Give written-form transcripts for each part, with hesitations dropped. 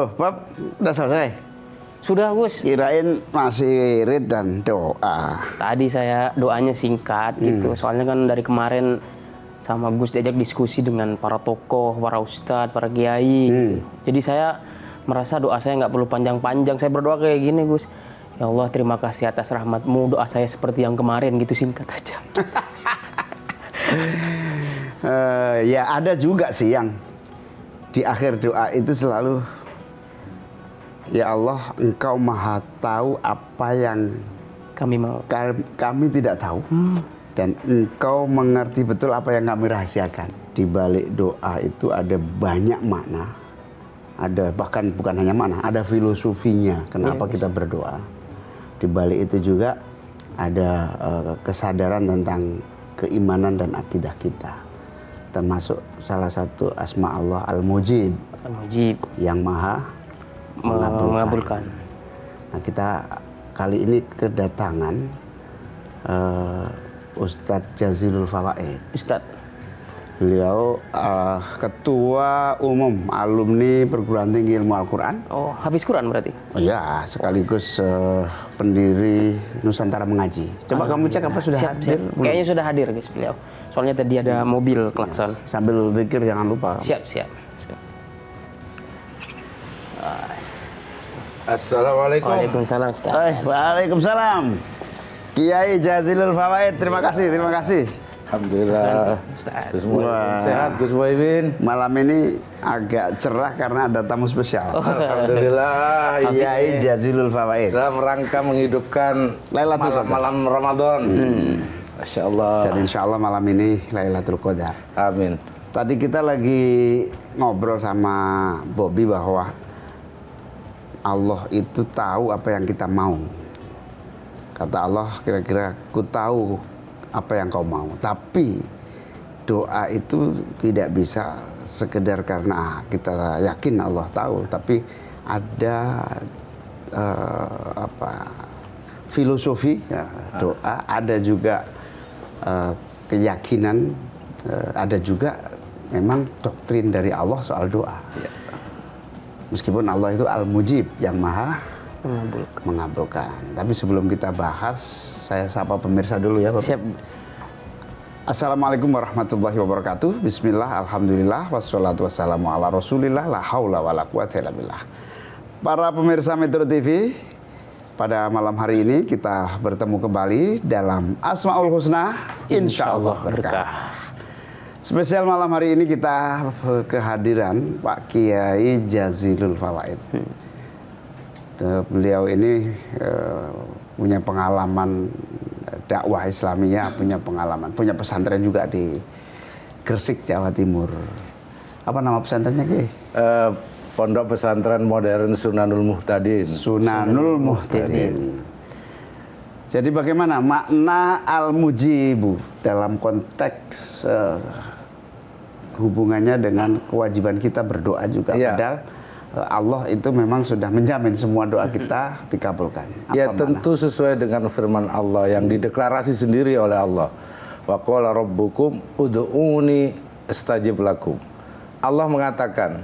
Loh, Bab, udah selesai? Sudah, Gus. Kirain masih wirid dan doa. Tadi saya doanya singkat gitu. Soalnya kan dari kemarin sama Gus diajak diskusi dengan para tokoh, para ustadz, para kiai. Gitu. Jadi saya merasa doa saya nggak perlu panjang-panjang. Saya berdoa kayak gini, Gus. Ya Allah, terima kasih atas rahmat-Mu. Doa saya seperti yang kemarin gitu, singkat aja. Ya ada juga sih yang di akhir doa itu selalu, ya Allah, Engkau maha tahu apa yang Kami mau. kami tidak tahu. Dan Engkau mengerti betul apa yang kami rahasiakan. Di balik doa itu ada banyak makna. Ada bahkan bukan hanya makna, ada filosofinya kenapa kita berdoa. Di balik itu juga ada kesadaran tentang keimanan dan akidah kita. Termasuk salah satu asma Allah Al-Mujib. Al-Mujib. Yang maha mengabulkan. Nah, kita kali ini kedatangan Ustadz Jazilul Fawaid. Ustadz. Beliau ketua umum alumni perguruan tinggi ilmu Al-Quran. Oh, hafiz Quran berarti? Oh ya, sekaligus pendiri Nusantara Mengaji. Coba kamu cek apa sudah hadir? Kayaknya sudah hadir, guys, beliau. Soalnya tadi ada mobil klakson. Sambil zikir jangan lupa. Siap. Assalamualaikum. Waalaikumsalam, Ustaz. Waalaikumsalam. Kiai Jazilul Fawaid, terima kasih. Alhamdulillah. Gus Muhyiddin sehat, Gus Muhyiddin. Malam ini agak cerah karena ada tamu spesial. Alhamdulillah. Kiai Jazilul Fawaid. Dalam rangka menghidupkan Lailatul Qadar. malam Ramadan. Masya Allah. Dan insya Allah malam ini Lailatul Qadar. Amin. Tadi kita lagi ngobrol sama Bobby bahwa Allah itu tahu apa yang kita mau. Kata Allah, kira-kira ku tahu apa yang kau mau. Tapi doa itu tidak bisa sekedar karena kita yakin Allah tahu, tapi ada filosofi ya, doa, ada juga keyakinan, ada juga memang doktrin dari Allah soal doa. Ya. Meskipun Allah itu Al-Mujib, yang maha mengabulkan. Tapi sebelum kita bahas, saya sapa pemirsa dulu ya, Bapak. Siap. Assalamualaikum warahmatullahi wabarakatuh. Bismillah, alhamdulillah, wassalatu wassalamu ala rasulillah, la haula wa la quwata illa billah. Para pemirsa Metro TV, pada malam hari ini kita bertemu kembali dalam Asmaul Husna, insyaallah berkah. Spesial malam hari ini kita kehadiran Pak Kiai Jazilul Fawaid. Beliau ini punya pengalaman dakwah Islamiyah, punya pesantren juga di Gresik, Jawa Timur. Apa nama pesantrennya, Ki? Pondok Pesantren Modern Sunanul Muhtadin. Sunanul Muhtadin. Jadi bagaimana makna Al-Mujibu dalam konteks hubungannya dengan kewajiban kita berdoa juga? Ya. Padahal Allah itu memang sudah menjamin semua doa kita dikabulkan. Ya, tentu sesuai dengan firman Allah yang dideklarasi sendiri oleh Allah. Wa qala rabbukum ud'uni astajib lakum. Allah mengatakan,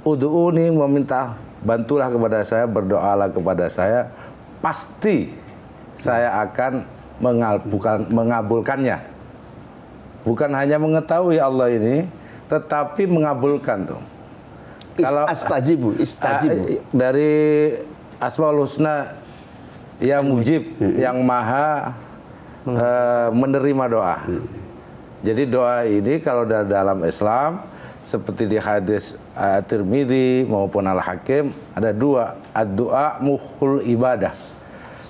ud'uni, meminta bantulah kepada saya, berdoalah kepada saya, pasti saya akan mengabulkannya. Bukan hanya mengetahui Allah ini, tetapi mengabulkan tuh. Kalau istajibu dari Asmaul Husna, ya Mujib, yang maha menerima doa. Jadi doa ini kalau dalam Islam seperti di hadis Tirmidzi maupun Al-Hakim ada dua, ad-du'a mukhul ibadah.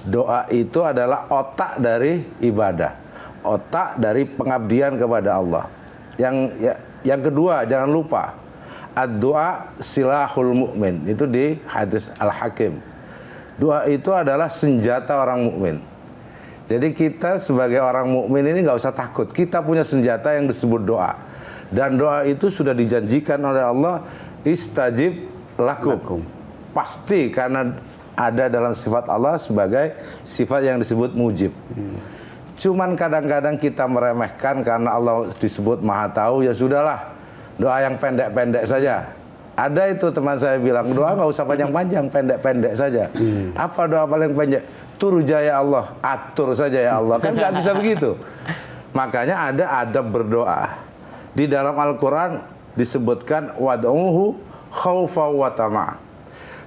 Doa itu adalah otak dari ibadah, otak dari pengabdian kepada Allah. Yang kedua, jangan lupa, ad-du'a silahul mu'min, itu di hadis Al-Hakim. Doa itu adalah senjata orang mukmin. Jadi kita sebagai orang mukmin ini nggak usah takut. Kita punya senjata yang disebut doa. Dan doa itu sudah dijanjikan oleh Allah, istajib lakum. Pasti, karena ada dalam sifat Allah sebagai sifat yang disebut mujib. Cuman kadang-kadang kita meremehkan karena Allah disebut maha tahu, ya sudahlah, doa yang pendek-pendek saja. Ada itu teman saya bilang, doa nggak usah panjang-panjang, pendek-pendek saja. Apa doa paling pendek? Turja ya Allah, atur saja ya Allah. Kan nggak bisa begitu. Makanya ada adab berdoa. Di dalam Al-Quran disebutkan wad'uhu khaufa wa tama'.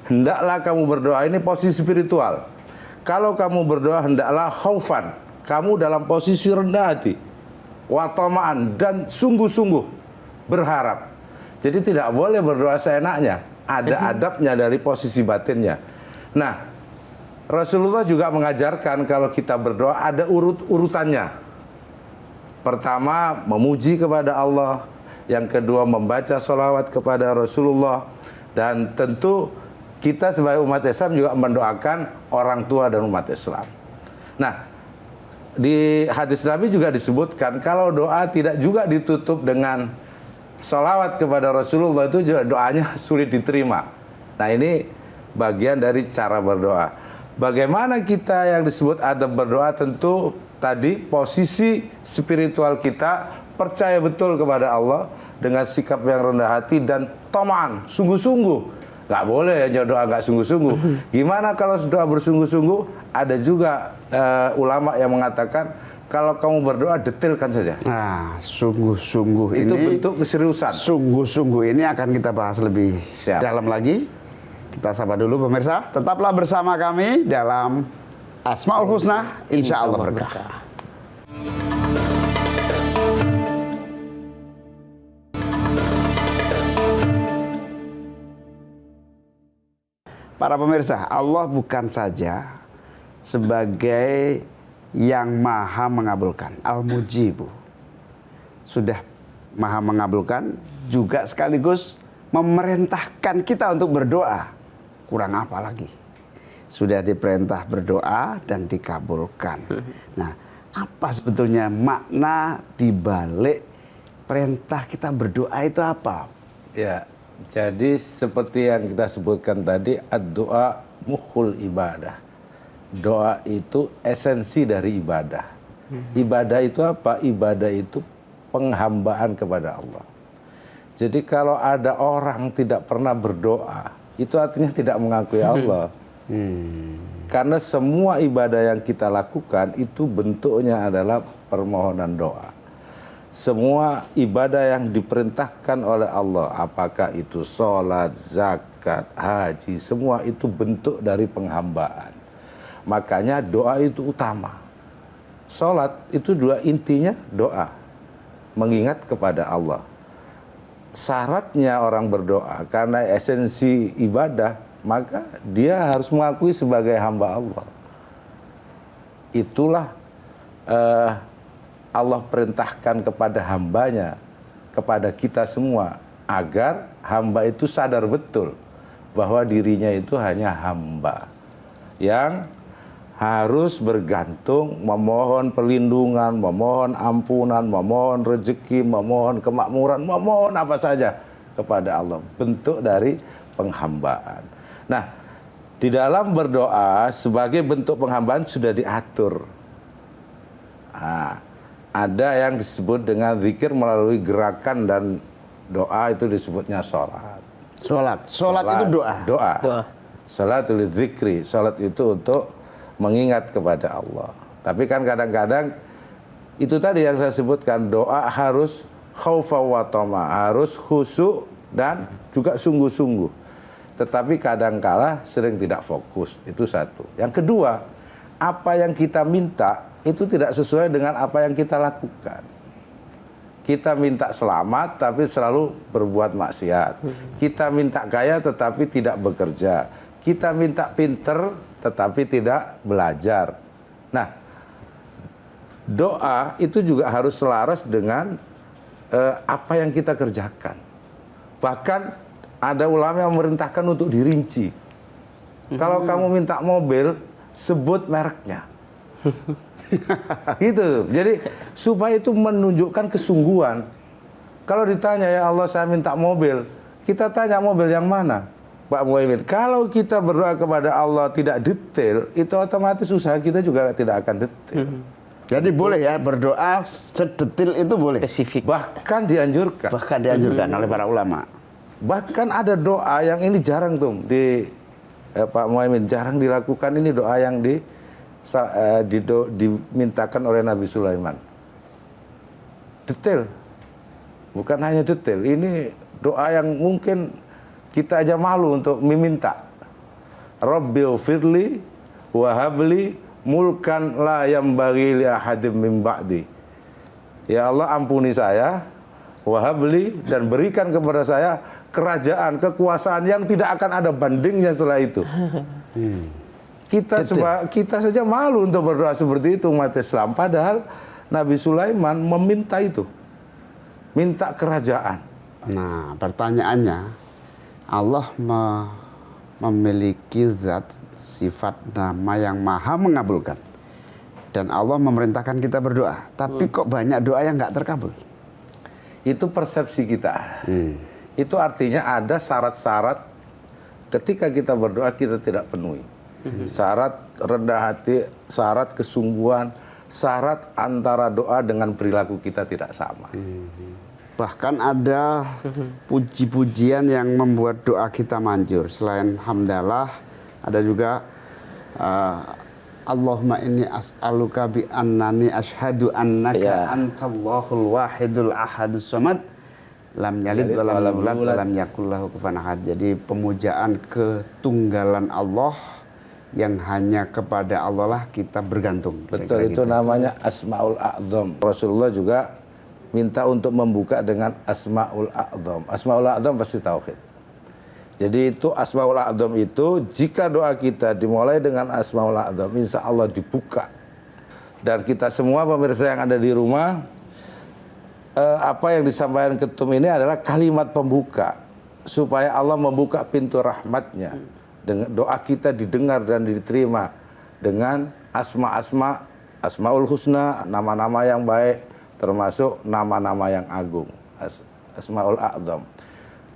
Hendaklah kamu berdoa, ini posisi spiritual. Kalau kamu berdoa hendaklah khaufan, kamu dalam posisi rendah hati, wa tama'an, dan sungguh-sungguh berharap. Jadi tidak boleh berdoa seenaknya, ada adabnya dari posisi batinnya. Nah, Rasulullah juga mengajarkan kalau kita berdoa ada urutannya. Pertama, memuji kepada Allah. Yang kedua, membaca sholawat kepada Rasulullah. Dan tentu kita sebagai umat Islam juga mendoakan orang tua dan umat Islam. Nah, di hadis Nabi juga disebutkan kalau doa tidak juga ditutup dengan sholawat kepada Rasulullah, itu juga doanya sulit diterima. Nah, ini bagian dari cara berdoa. Bagaimana kita yang disebut adab berdoa, tentu tadi posisi spiritual kita percaya betul kepada Allah dengan sikap yang rendah hati dan tomaan, sungguh-sungguh. Gak boleh ya doa gak sungguh-sungguh. Gimana kalau doa bersungguh-sungguh? Ada juga ulama yang mengatakan kalau kamu berdoa detailkan saja. Nah, sungguh-sungguh itu ini bentuk keseriusan. Sungguh-sungguh ini akan kita bahas lebih dalam lagi. Kita sapa dulu pemirsa. Tetaplah bersama kami dalam Asmaul Husna, insya Allah berkah. Para pemirsa, Allah bukan saja sebagai yang maha mengabulkan, Al-Mujibu. Sudah maha mengabulkan, juga sekaligus memerintahkan kita untuk berdoa. Kurang apa lagi? Sudah diperintah berdoa dan dikabulkan. Nah, apa sebetulnya makna dibalik perintah kita berdoa itu apa? Ya, jadi seperti yang kita sebutkan tadi, ad-doa mukhul ibadah. Doa itu esensi dari ibadah. Ibadah itu apa? Ibadah itu penghambaan kepada Allah. Jadi kalau ada orang tidak pernah berdoa, itu artinya tidak mengakui Allah. Karena semua ibadah yang kita lakukan itu bentuknya adalah permohonan doa. Semua ibadah yang diperintahkan oleh Allah, apakah itu sholat, zakat, haji, semua itu bentuk dari penghambaan. Makanya doa itu utama. Sholat itu intinya doa, mengingat kepada Allah. Syaratnya orang berdoa karena esensi ibadah, maka dia harus mengakui sebagai hamba Allah. Itulah Allah perintahkan kepada hambanya, kepada kita semua, agar hamba itu sadar betul bahwa dirinya itu hanya hamba yang harus bergantung, memohon perlindungan, memohon ampunan, memohon rezeki, memohon kemakmuran, memohon apa saja kepada Allah. Bentuk dari penghambaan. Nah, di dalam berdoa sebagai bentuk penghambaan sudah diatur. Nah, ada yang disebut dengan zikir melalui gerakan dan doa, itu disebutnya sholat. Sholat itu doa. Doa. Sholatul zikri. Sholat itu untuk mengingat kepada Allah. Tapi kan kadang-kadang itu tadi yang saya sebutkan, doa harus khaufa wa tama, harus khusyuk dan juga sungguh-sungguh. Tetapi kadangkala sering tidak fokus, itu satu. Yang kedua, apa yang kita minta itu tidak sesuai dengan apa yang kita lakukan. Kita minta selamat tapi selalu berbuat maksiat. Kita minta kaya tetapi tidak bekerja. Kita minta pinter tetapi tidak belajar. Nah, doa itu juga harus selaras dengan apa yang kita kerjakan. Bahkan ada ulama yang memerintahkan untuk dirinci. Kalau kamu minta mobil, sebut mereknya. Gitu. Jadi supaya itu menunjukkan kesungguhan. Kalau ditanya, ya Allah saya minta mobil, kita tanya mobil yang mana, Pak Muhaimin. Kalau kita berdoa kepada Allah tidak detail, itu otomatis usaha kita juga tidak akan detail. Jadi boleh ya berdoa sedetil itu boleh. Spesifik. Bahkan dianjurkan. Bahkan dianjurkan oleh para ulama. Bahkan ada doa yang ini jarang tuh di Pak Muhaimin, jarang dilakukan. Ini doa yang dimintakan oleh Nabi Sulaiman. Detail, bukan hanya detail. Ini doa yang mungkin kita aja malu untuk meminta. Rabbil firli wahabli mulkan la yambaghi li ahadim min ba'di. Ya Allah, ampuni saya, wahabli, dan berikan kepada saya kerajaan, kekuasaan yang tidak akan ada bandingnya setelah itu. Kita saja malu untuk berdoa seperti itu umat Islam. Padahal Nabi Sulaiman meminta itu, minta kerajaan. Nah, pertanyaannya, Allah memiliki zat, sifat, nama yang maha mengabulkan. Dan Allah memerintahkan kita berdoa. Tapi kok banyak doa yang nggak terkabul? Itu persepsi kita. Itu artinya ada syarat-syarat ketika kita berdoa kita tidak penuhi. Syarat rendah hati, syarat kesungguhan, syarat antara doa dengan perilaku kita tidak sama. Bahkan ada puji-pujian yang membuat doa kita manjur. Selain hamdalah, ada juga Allahumma inni as'aluka bi annani asyhadu annaka antallahul wahidul ahadus samad lam yalid wa lam yulad wa lam yakul lahu kufuwan ahad. Jadi pemujaan ketunggalan Allah yang hanya kepada Allah lah kita bergantung. Betul, itu namanya Asmaul A'dzam. Rasulullah juga minta untuk membuka dengan Asmaul A'dzam. Asmaul A'dzam pasti tauhid. Jadi itu Asmaul A'dzam itu, jika doa kita dimulai dengan Asmaul A'dzam, insya Allah dibuka. Dan kita semua pemirsa yang ada di rumah, apa yang disampaikan ketum ini adalah kalimat pembuka, supaya Allah membuka pintu rahmatnya. Dengan doa kita didengar dan diterima dengan Asmaul Husna, nama-nama yang baik, termasuk nama-nama yang agung, Asmaul A'dzam.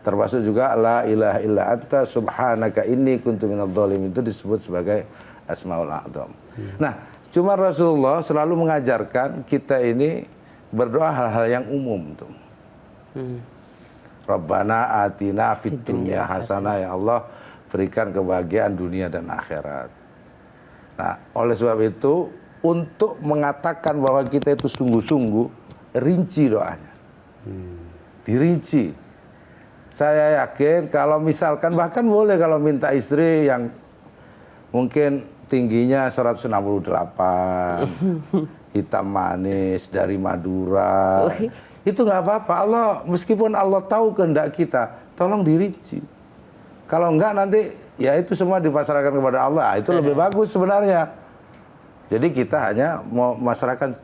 Termasuk juga la ilaha illa anta subhanaka inni kuntu minadh dhalimin, itu disebut sebagai Asmaul A'dzam. Nah, cuma Rasulullah selalu mengajarkan kita ini berdoa hal-hal yang umum tuh. Rabbana atina fid dunya hasanah, ya Allah berikan kebahagiaan dunia dan akhirat. Nah, oleh sebab itu untuk mengatakan bahwa kita itu sungguh-sungguh, rinci doanya. Dirinci. Saya yakin kalau misalkan, bahkan boleh kalau minta istri yang mungkin tingginya 168, hitam manis dari Madura, itu nggak apa-apa. Allah, meskipun Allah tahu kehendak kita, tolong dirinci. Kalau enggak nanti ya itu semua dipasrahkan kepada Allah, itu lebih bagus sebenarnya. Jadi kita hanya mau masyarakat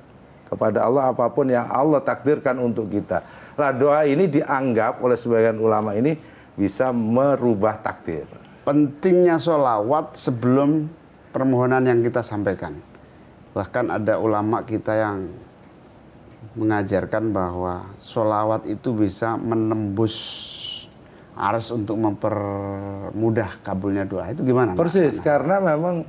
kepada Allah apapun yang Allah takdirkan untuk kita. Lah doa ini dianggap oleh sebagian ulama ini bisa merubah takdir. Pentingnya sholawat sebelum permohonan yang kita sampaikan. Bahkan ada ulama kita yang mengajarkan bahwa sholawat itu bisa menembus arsy untuk mempermudah kabulnya doa. Itu gimana? Persis, karena memang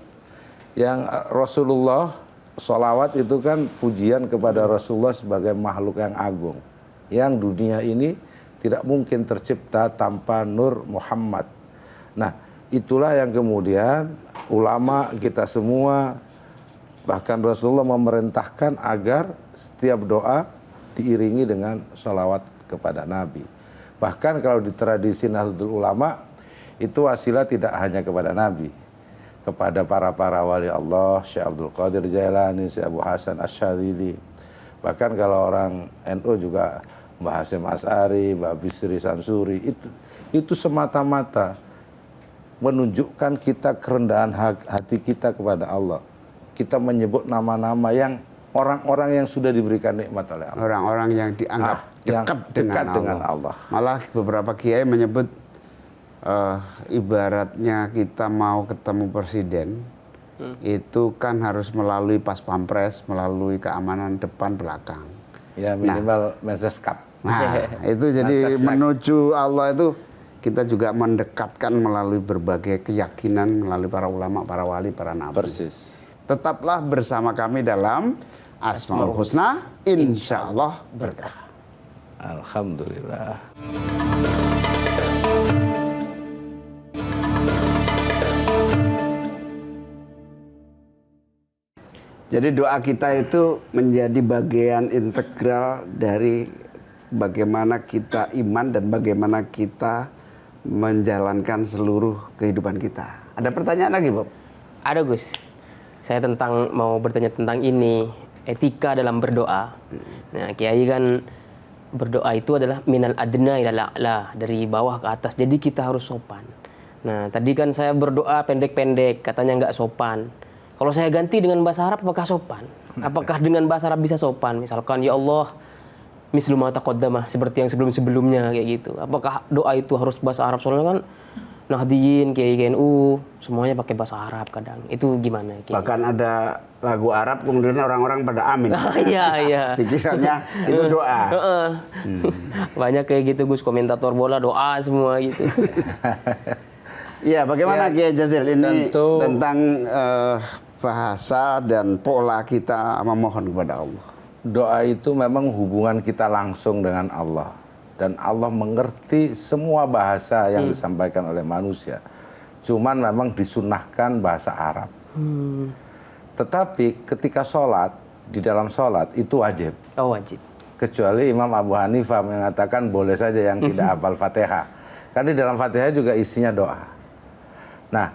yang Rasulullah, sholawat itu kan pujian kepada Rasulullah sebagai makhluk yang agung, yang dunia ini tidak mungkin tercipta tanpa nur Muhammad. Nah, itulah yang kemudian ulama kita semua, bahkan Rasulullah memerintahkan agar setiap doa diiringi dengan sholawat kepada Nabi. Bahkan kalau di tradisi Nahdlatul Ulama, itu wasilah tidak hanya kepada Nabi, kepada para wali Allah, Syekh Abdul Qadir Jailani, Syekh Abu Hasan Asyadzili. Bahkan kalau orang NU juga Mbah Hasyim Asy'ari, Mbah Bisri Sansuri, itu semata-mata menunjukkan kita kerendahan hati kita kepada Allah. Kita menyebut nama-nama yang orang-orang yang sudah diberikan nikmat oleh Allah. Orang-orang yang dianggap dekat dengan Allah. Malah beberapa kiai menyebut ibaratnya kita mau ketemu presiden, itu kan harus melalui pas pampres, melalui keamanan depan belakang. Ya minimal Mensescap. Nah, itu jadi menuju Allah itu kita juga mendekatkan melalui berbagai keyakinan, melalui para ulama, para wali, para nabi. Persis. Tetaplah bersama kami dalam Asmaul Husna, insya Allah berkah. Alhamdulillah. Jadi doa kita itu menjadi bagian integral dari bagaimana kita iman dan bagaimana kita menjalankan seluruh kehidupan kita. Ada pertanyaan lagi, Bob? Ada, Gus. Saya mau bertanya tentang ini, etika dalam berdoa. Nah, Kiai kan berdoa itu adalah minal adna ila a'la, dari bawah ke atas. Jadi kita harus sopan. Nah, tadi kan saya berdoa pendek-pendek, katanya nggak sopan. Kalau saya ganti dengan bahasa Arab, apakah sopan? Apakah dengan bahasa Arab bisa sopan? Misalkan, ya Allah, mislu ma taqaddama, seperti yang sebelum-sebelumnya kayak gitu. Apakah doa itu harus bahasa Arab? Soalnya kan Nahdien, Kiai KNU, semuanya pakai bahasa Arab kadang. Itu gimana, Kiai? Bahkan ada lagu Arab, kemudian orang-orang pada amin. Iya, iya. Pikirannya itu doa. Banyak kayak gitu, Gus, komentator bola doa semua gitu. Iya, bagaimana Ya, Kiai Jazil ini tentu, tentang bahasa dan pola kita memohon kepada Allah? doa itu memang hubungan kita langsung dengan Allah. Dan Allah mengerti semua bahasa yang disampaikan oleh manusia. Cuman memang disunahkan bahasa Arab. Tetapi ketika sholat, di dalam sholat itu wajib. Oh, wajib. Kecuali Imam Abu Hanifah mengatakan boleh saja yang tidak hafal Fatihah. Karena di dalam Fatihah juga isinya doa. Nah,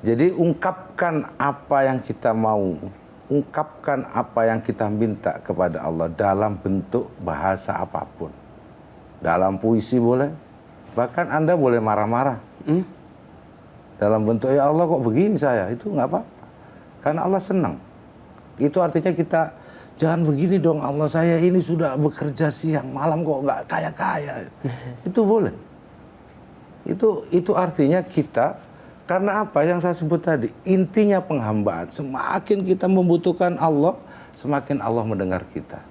jadi ungkapkan apa yang kita mau, ungkapkan apa yang kita minta kepada Allah dalam bentuk bahasa apapun. Dalam puisi boleh, bahkan Anda boleh marah-marah. Dalam bentuk, ya Allah kok begini saya, itu nggak apa-apa. Karena Allah senang. Itu artinya kita, jangan begini dong Allah, saya ini sudah bekerja siang, malam kok nggak kaya-kaya. Itu boleh. Itu artinya kita, karena apa yang saya sebut tadi, intinya penghambaan. Semakin kita membutuhkan Allah, semakin Allah mendengar kita.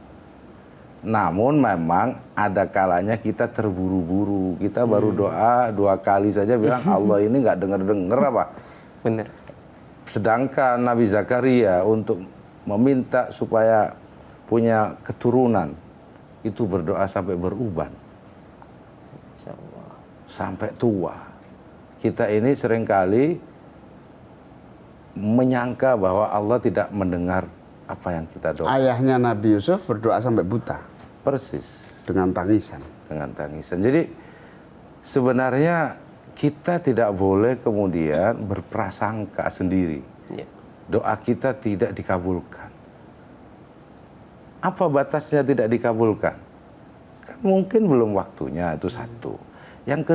Namun memang ada kalanya kita terburu-buru. Kita baru doa 2 kali saja bilang Allah ini nggak denger-denger apa. Bener. Sedangkan Nabi Zakaria untuk meminta supaya punya keturunan, itu berdoa sampai beruban. Sampai tua. Kita ini seringkali menyangka bahwa Allah tidak mendengar apa yang kita doa. Ayahnya Nabi Yusuf berdoa sampai buta. Persis. Dengan tangisan. Dengan tangisan. Jadi sebenarnya kita tidak boleh kemudian berprasangka sendiri. Ya. Doa kita tidak dikabulkan. Apa batasnya tidak dikabulkan? Kan mungkin belum waktunya, itu satu. Yang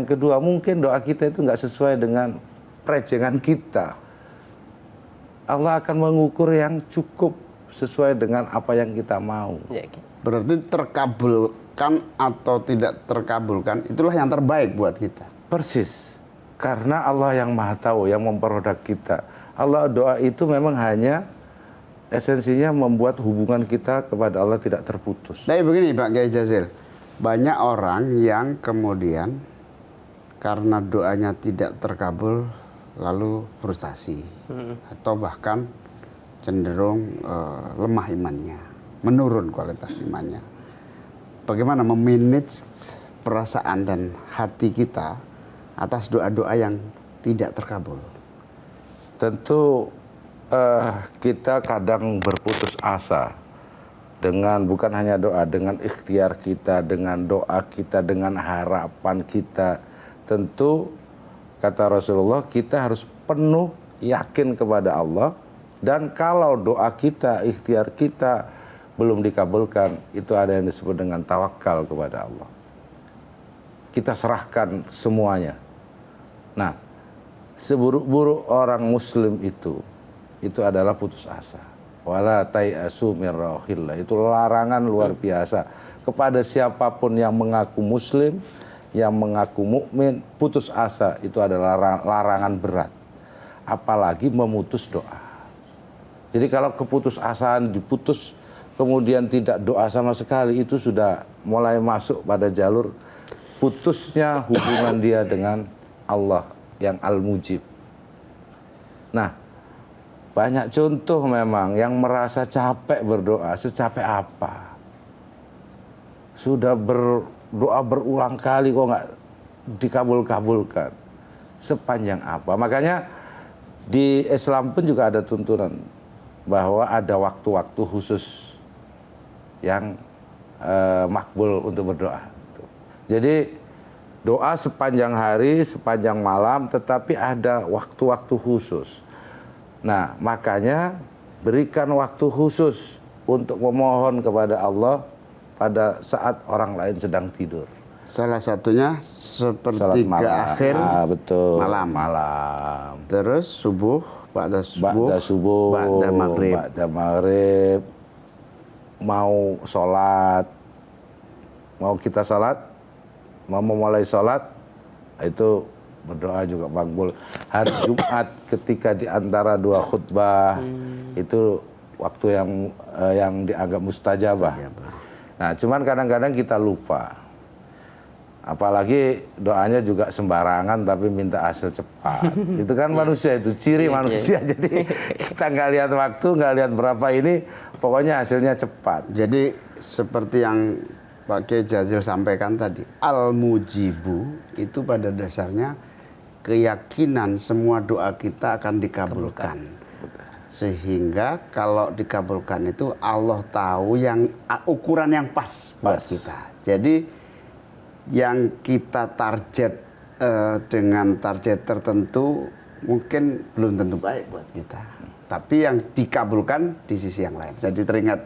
kedua mungkin doa kita itu nggak sesuai dengan perejengan kita. Allah akan mengukur yang cukup sesuai dengan apa yang kita mau. Ya, Berarti terkabulkan atau tidak terkabulkan, itulah yang terbaik buat kita. Persis. Karena Allah yang maha tahu, yang memperodak kita. Allah doa itu memang hanya esensinya membuat hubungan kita kepada Allah tidak terputus. Tapi begini Pak Kiai Jazil, banyak orang yang kemudian karena doanya tidak terkabul lalu frustasi atau bahkan cenderung lemah imannya, menurun kualitas imannya. Bagaimana memanage perasaan dan hati kita atas doa-doa yang tidak terkabul? Tentu kita kadang berputus asa dengan bukan hanya doa, dengan ikhtiar kita, dengan doa kita, dengan harapan kita. Tentu kata Rasulullah kita harus penuh yakin kepada Allah, dan kalau doa kita, ikhtiar kita belum dikabulkan, itu ada yang disebut dengan tawakal kepada Allah. Kita serahkan semuanya. Nah, seburuk-buruk orang muslim itu adalah putus asa. Wala tai'asu min rauhillah. Itu larangan luar biasa kepada siapapun yang mengaku muslim, yang mengaku mukmin. Putus asa itu adalah larangan berat, apalagi memutus doa. Jadi kalau keputusasaan diputus kemudian tidak doa sama sekali, itu sudah mulai masuk pada jalur putusnya hubungan dia dengan Allah yang Al-Mujib. Nah, banyak contoh memang yang merasa capek berdoa. Secapek apa? Sudah berdoa berulang kali kok nggak dikabul-kabulkan. Sepanjang apa? Makanya di Islam pun juga ada tuntunan. bahwa ada waktu-waktu khusus yang makbul untuk berdoa. Jadi doa sepanjang hari, sepanjang malam, tetapi ada waktu-waktu khusus. Nah, makanya berikan waktu khusus untuk memohon kepada Allah pada saat orang lain sedang tidur. Salah satunya sepertiga akhir betul. malam. Terus subuh, ba'da subuh, ba'da maghrib, mau sholat, mau kita sholat, mau memulai sholat, itu berdoa juga makbul. Hari Jumat ketika di antara dua khutbah, itu waktu yang dianggap mustajabah. Nah, cuman kadang-kadang kita lupa. Apalagi doanya juga sembarangan tapi minta hasil cepat. Itu kan manusia, itu ciri manusia. Jadi kita nggak lihat waktu, nggak lihat berapa ini, pokoknya hasilnya cepat. Jadi seperti yang Pak Kiai Jazil sampaikan tadi, al-mujibu itu pada dasarnya keyakinan semua doa kita akan dikabulkan. Sehingga kalau dikabulkan itu Allah tahu yang ukuran yang pas buat kita. Jadi yang kita target dengan target tertentu mungkin belum tentu baik buat kita. Tapi yang dikabulkan di sisi yang lain. Jadi teringat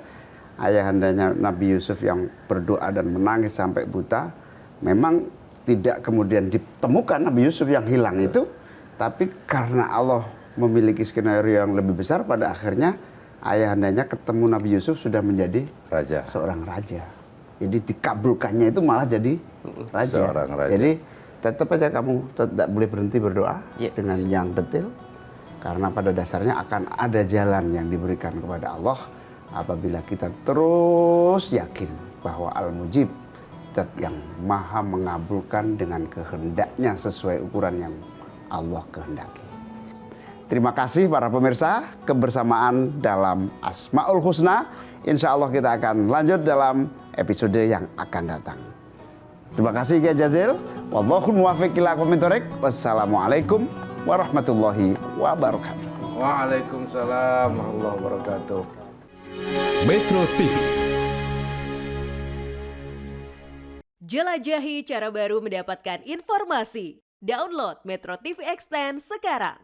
ayahandanya Nabi Yusuf yang berdoa dan menangis sampai buta. Memang tidak kemudian ditemukan Nabi Yusuf yang hilang itu. Tapi karena Allah memiliki skenario yang lebih besar, pada akhirnya ayahandanya ketemu Nabi Yusuf sudah menjadi seorang raja. Jadi dikabulkannya itu malah jadi raja. Jadi tetap aja kamu tidak boleh berhenti berdoa dengan yang detail, karena pada dasarnya akan ada jalan yang diberikan kepada Allah apabila kita terus yakin bahwa Al-Mujib, zat yang maha mengabulkan dengan kehendaknya sesuai ukuran yang Allah kehendaki. Terima kasih para pemirsa, kebersamaan dalam Asmaul Husna. Insya Allah kita akan lanjut dalam episode yang akan datang. Terima kasih Kiai Jazil. Wallahul muwaffiq ila aqwamit thoriq. Wassalamualaikum warahmatullahi wabarakatuh. Waalaikumsalam warahmatullahi wabarakatuh. Metro TV. Jelajahi cara baru mendapatkan informasi. Download Metro TV Extend sekarang.